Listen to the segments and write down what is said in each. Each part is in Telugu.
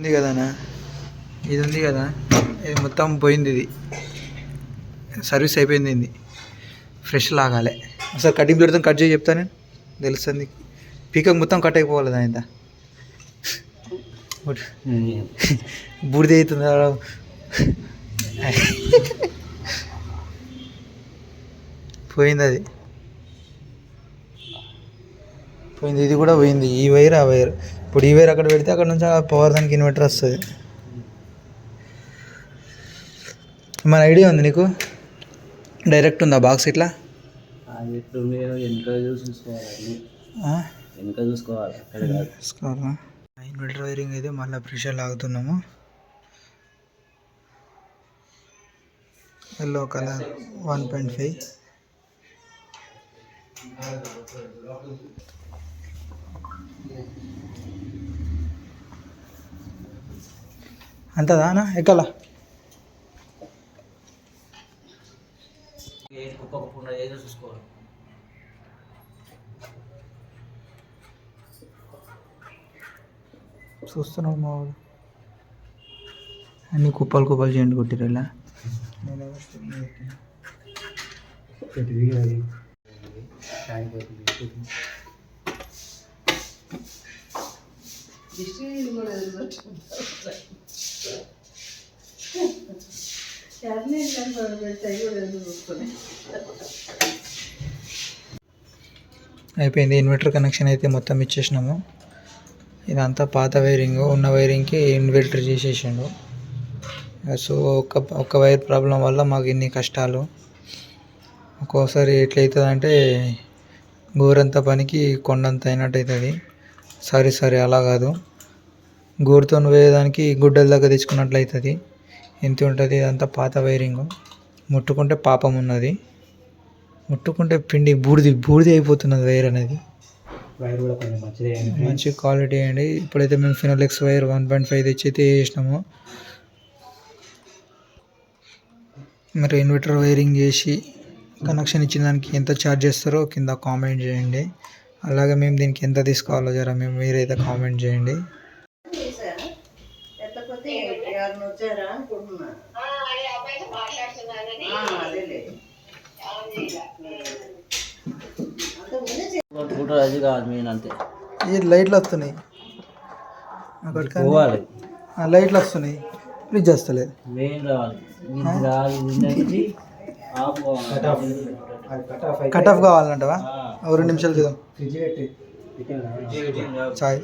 ఉంది కదనా, ఇది ఉంది కదా, ఇది మొత్తం పోయింది. ఇది సర్వీస్ అయిపోయింది. ఇది ఫ్రెష్ లాగాలి. ఒకసారి కటింగ్ పెడతాను, కట్ చేసి చెప్తాను నేను, తెలుస్తుంది. పీకకు మొత్తం కట్ అయిపోవాలి. దాని ఇంత బూడిద అవుతుంది. పోయింది, అది పోయింది. ఇది కూడా పోయింది. ఈ వైర్, ఆ వైర్. ఇప్పుడు ఈ వైర్ అక్కడ పెడితే అక్కడ నుంచి ఆ పవర్ దానికి ఇన్వర్టర్ వస్తుంది. మన ఐడియా ఉంది నీకు? డైరెక్ట్ ఉందా బాక్స్ ఇట్లా? చూసుకోవాలా? ఇన్వర్టర్ వైరింగ్ అయితే మళ్ళీ ప్రెషర్ లాగుతున్నాము. Yellow colour 1.5. అంతదానా ఎక్కలా? చూస్తున్నావు మా వాడు అన్ని కుప్పలు కుప్పలు చేయండి కొట్టిరు. ఇలా అయిపోయింది. ఇన్వర్టర్ కనెక్షన్ అయితే మొత్తం ఇచ్చేసినాము. ఇదంతా పాత వైరింగ్, ఉన్న వైరింగ్కి ఇన్వర్టర్ చేసేసిండు. సో ఒక్క వైర్ ప్రాబ్లం వల్ల మాకు ఇన్ని కష్టాలు. ఒక్కోసారి ఎట్లయితుంది అంటే గోరంత పనికి కొండంత అయినట్టు అవుతుంది. సరే అలా కాదు, గోరుతో వేయడానికి గుడ్డల దగ్గర తెచ్చుకున్నట్లు అవుతుంది. ఎంత ఉంటుంది. ఇదంతా పాత వైరింగ్. ముట్టుకుంటే పాపం ఉన్నది, ముట్టుకుంటే పిండి బూడిది అయిపోతున్నది వైర్ అనేది. వైర్ కూడా కొంచెం మంచి క్వాలిటీ అండి. ఇప్పుడైతే మేము ఫినోలెక్స్ వైర్ 1.5 తెచ్చి అయితే వేసినాము. మీరు ఇన్వర్టర్ వైరింగ్ చేసి కనెక్షన్ ఇచ్చిన దానికి ఎంత ఛార్జ్ చేస్తారో కింద కామెంట్ చేయండి. అలాగే మేము దీనికి ఎంత తీసుకోవాలో జర మీరైతే కామెంట్ చేయండి. ఈ లైట్లు వస్తున్నాయి, లైట్లు వస్తున్నాయి, ఫ్రిడ్జ్ వస్తలేదు. Cut off కావాలంటవా? 2 నిమిషాలు చూద్దాం. చాయ్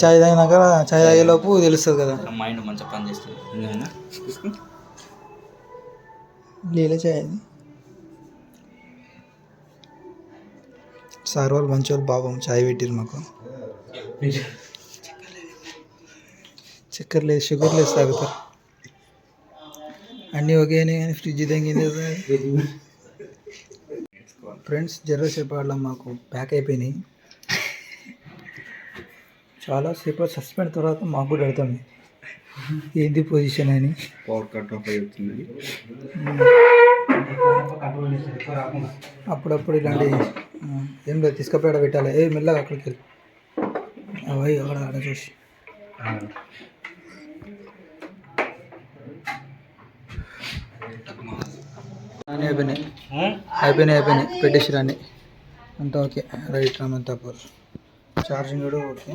తాగినాక, చాయ్ తాగేలోపు తెలుస్తుంది కదా. మైండ్ మంచిగా పని చేస్తుంది. నీళ్ళ చాయ్ అది. సార్ వాళ్ళు మంచి వాళ్ళు, బాబు చాయ్ పెట్టిరు మాకు. చక్కెర లేదు, షుగర్ లేదు, తాగుతారు. అన్నీ ఓకేనే కానీ ఫ్రిడ్జ్ తగ్గింది. ఫ్రెండ్స్ జర్రసేపు ఆడలా మాకు ప్యాక్ అయిపోయినాయి. చాలాసేపు సస్పెండ్ తర్వాత మాకు కూడా అడుగుతాం ఏంది పొజిషన్ అని. పవర్ కట్ ఆఫ్ అవుతుంది. అప్పుడప్పుడు ఇలాంటి ఏం లేదు, తీసుకపోయాడ పెట్టాలి. మెల్లగా అక్కడికి వెళ్ళి అవి ఆడ చూసి అయిపోయినాయి పెట్టేసిరాన్ని అంతా ఓకే. రైట్ రామంతా ఛార్జింగ్ కూడా ఓకే.